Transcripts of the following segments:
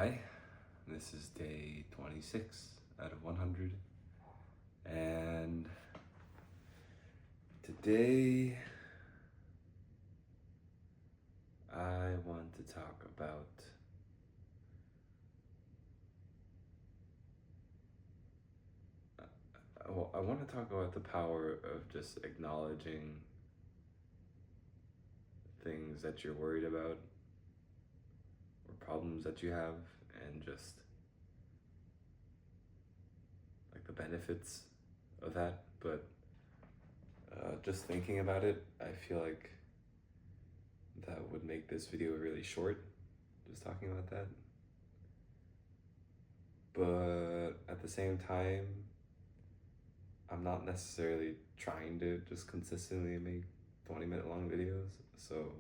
Hi, this is day 26 out of 100, and today I want to talk about I want to talk about the power of just acknowledging things that you're worried about or problems that you have, and just like the benefits of that. But just thinking about it, I feel like that would make this video really short, just talking about that. But at the same time, I'm not necessarily trying to just consistently make 20-minute long videos, so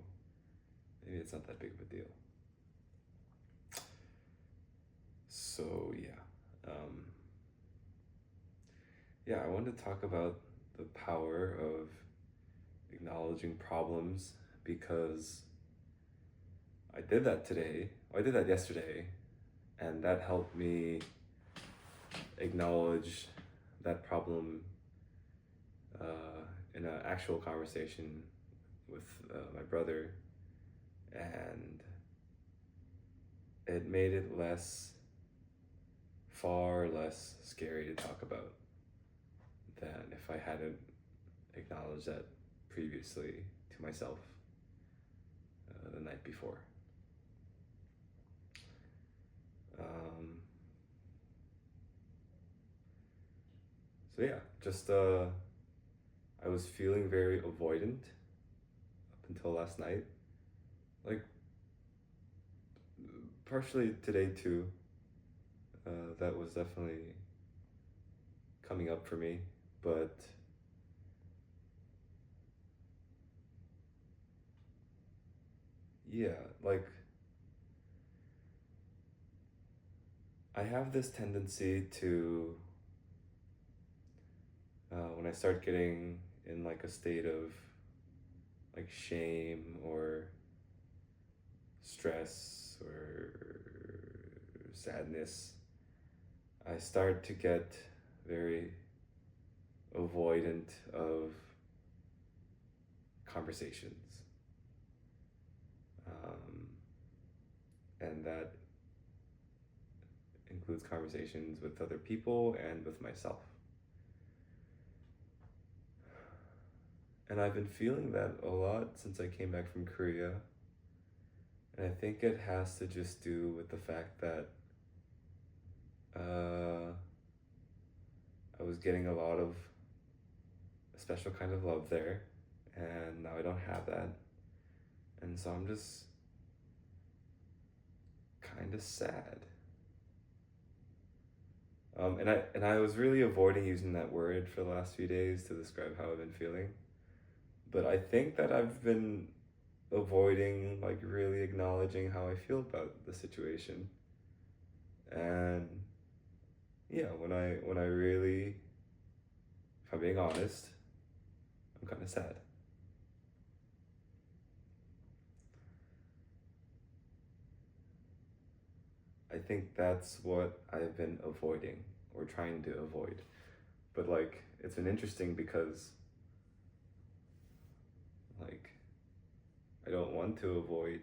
maybe it's not that big of a deal. So I wanted to talk about the power of acknowledging problems, because I did that today. I did that yesterday, and that helped me acknowledge that problem in an actual conversation with my brother, and it made it far less scary to talk about than if I hadn't acknowledged that previously to myself the night before. I was feeling very avoidant up until last night. Like, partially today too. That was definitely coming up for me, but like, I have this tendency to, when I start getting in like a state of like shame or stress or sadness, I start to get very avoidant of conversations. And that includes conversations with other people and with myself. And I've been feeling that a lot since I came back from Korea. And I think it has to just do with the fact that I was getting a lot of a special kind of love there, and now I don't have that. And so I'm just kind of sad. And I was really avoiding using that word for the last few days to describe how I've been feeling. But I think that I've been avoiding like really acknowledging how I feel about the situation. And when I really, if I'm being honest, I'm kind of sad. I think that's what I've been avoiding or trying to avoid. But like, it's been interesting because like, I don't want to avoid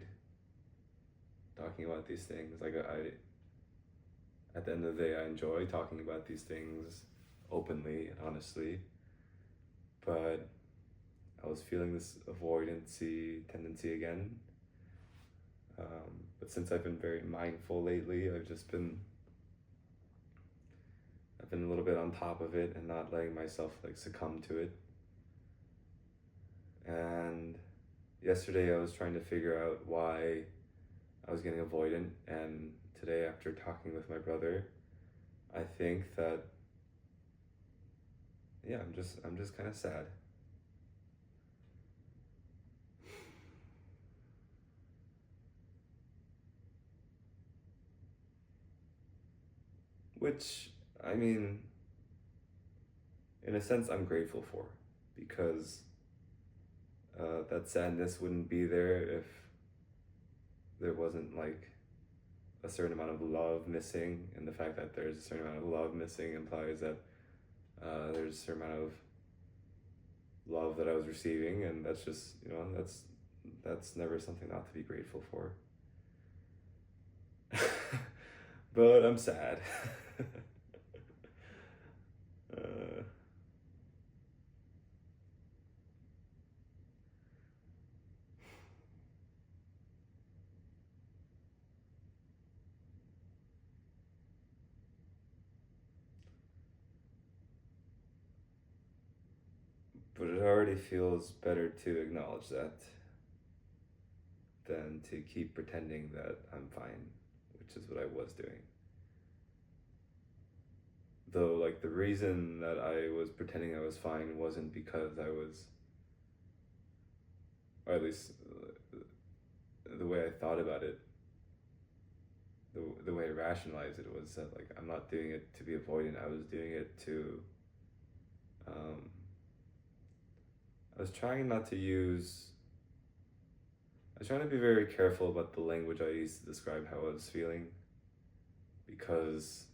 talking about these things. Like, at the end of the day, I enjoy talking about these things openly and honestly, but I was feeling this avoidancy tendency again. But since I've been very mindful lately, I've been a little bit on top of it and not letting myself like succumb to it. And yesterday I was trying to figure out why I was getting avoidant, and today, after talking with my brother, I think that I'm just kind of sad. Which, I mean, in a sense, I'm grateful for, because that sadness wouldn't be there if there wasn't like a certain amount of love missing, and the fact that there's a certain amount of love missing implies that there's a certain amount of love that I was receiving, and that's just, that's never something not to be grateful for. But I'm sad. uh, but it already feels better to acknowledge that than to keep pretending that I'm fine, which is what I was doing. Though, like, the reason that I was pretending I was fine wasn't because I was, or at least the way I thought about it, the way I rationalized it was that, like, I'm not doing it to be avoidant. I was doing it to, I was trying not to use, I was trying to be very careful about the language I used to describe how I was feeling, because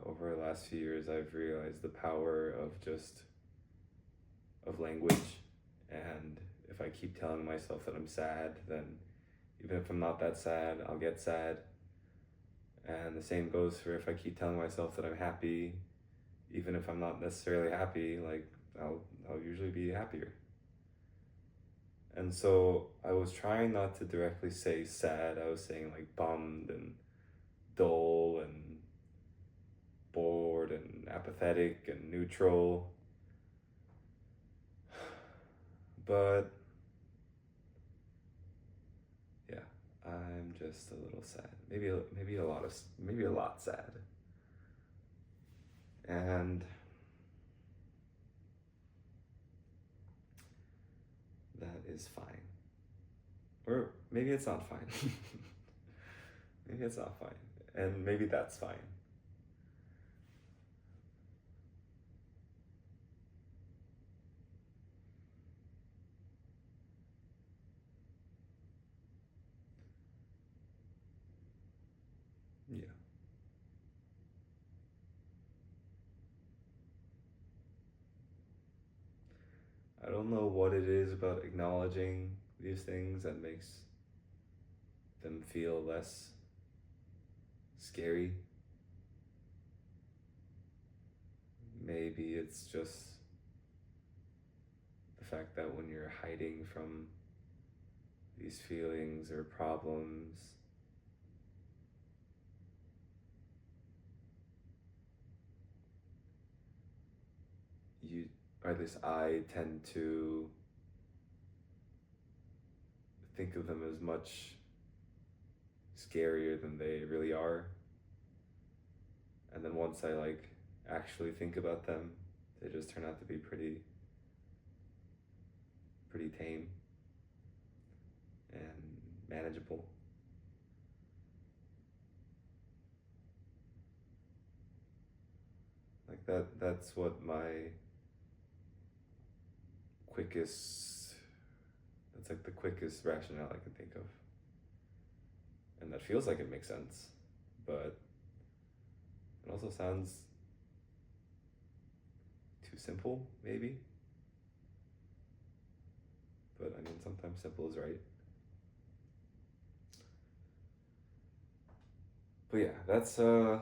over the last few years I've realized the power of language, and if I keep telling myself that I'm sad, then even if I'm not that sad, I'll get sad. And the same goes for if I keep telling myself that I'm happy, even if I'm not necessarily happy, like, I'll usually be happier. And so I was trying not to directly say sad. I was saying, like, bummed and dull and bored and apathetic and neutral. But yeah, I'm just a little sad. Maybe a lot sad. And that is fine. Or maybe it's not fine. Maybe it's not fine. And maybe that's fine. Yeah. I don't know what it is about acknowledging these things that makes them feel less scary. Maybe it's just the fact that when you're hiding from these feelings or problems, you, or at least I tend to think of them as much scarier than they really are. And then once I, like, actually think about them, they just turn out to be pretty tame and manageable. Like, that's what my quickest, that's like the quickest rationale I can think of. And that feels like it makes sense, but it also sounds too simple, maybe. But I mean, sometimes simple is right. But yeah, that's I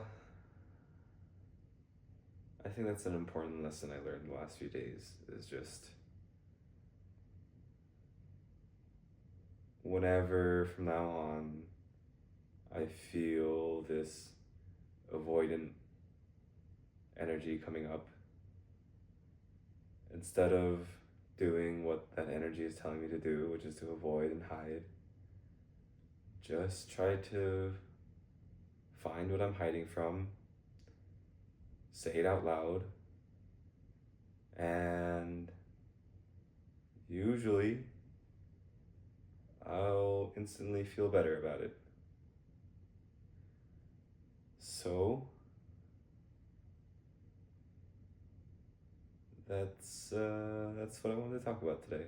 think that's an important lesson I learned the last few days, is just whenever from now on I feel this avoidant energy coming up, instead of doing what that energy is telling me to do, which is to avoid and hide, just try to find what I'm hiding from, say it out loud, and usually I'll instantly feel better about it. So that's what I wanted to talk about today.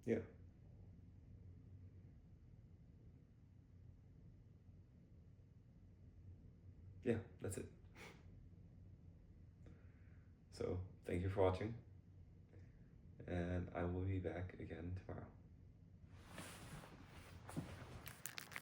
Yeah. Yeah, that's it. So thank you for watching, and I will be back again tomorrow.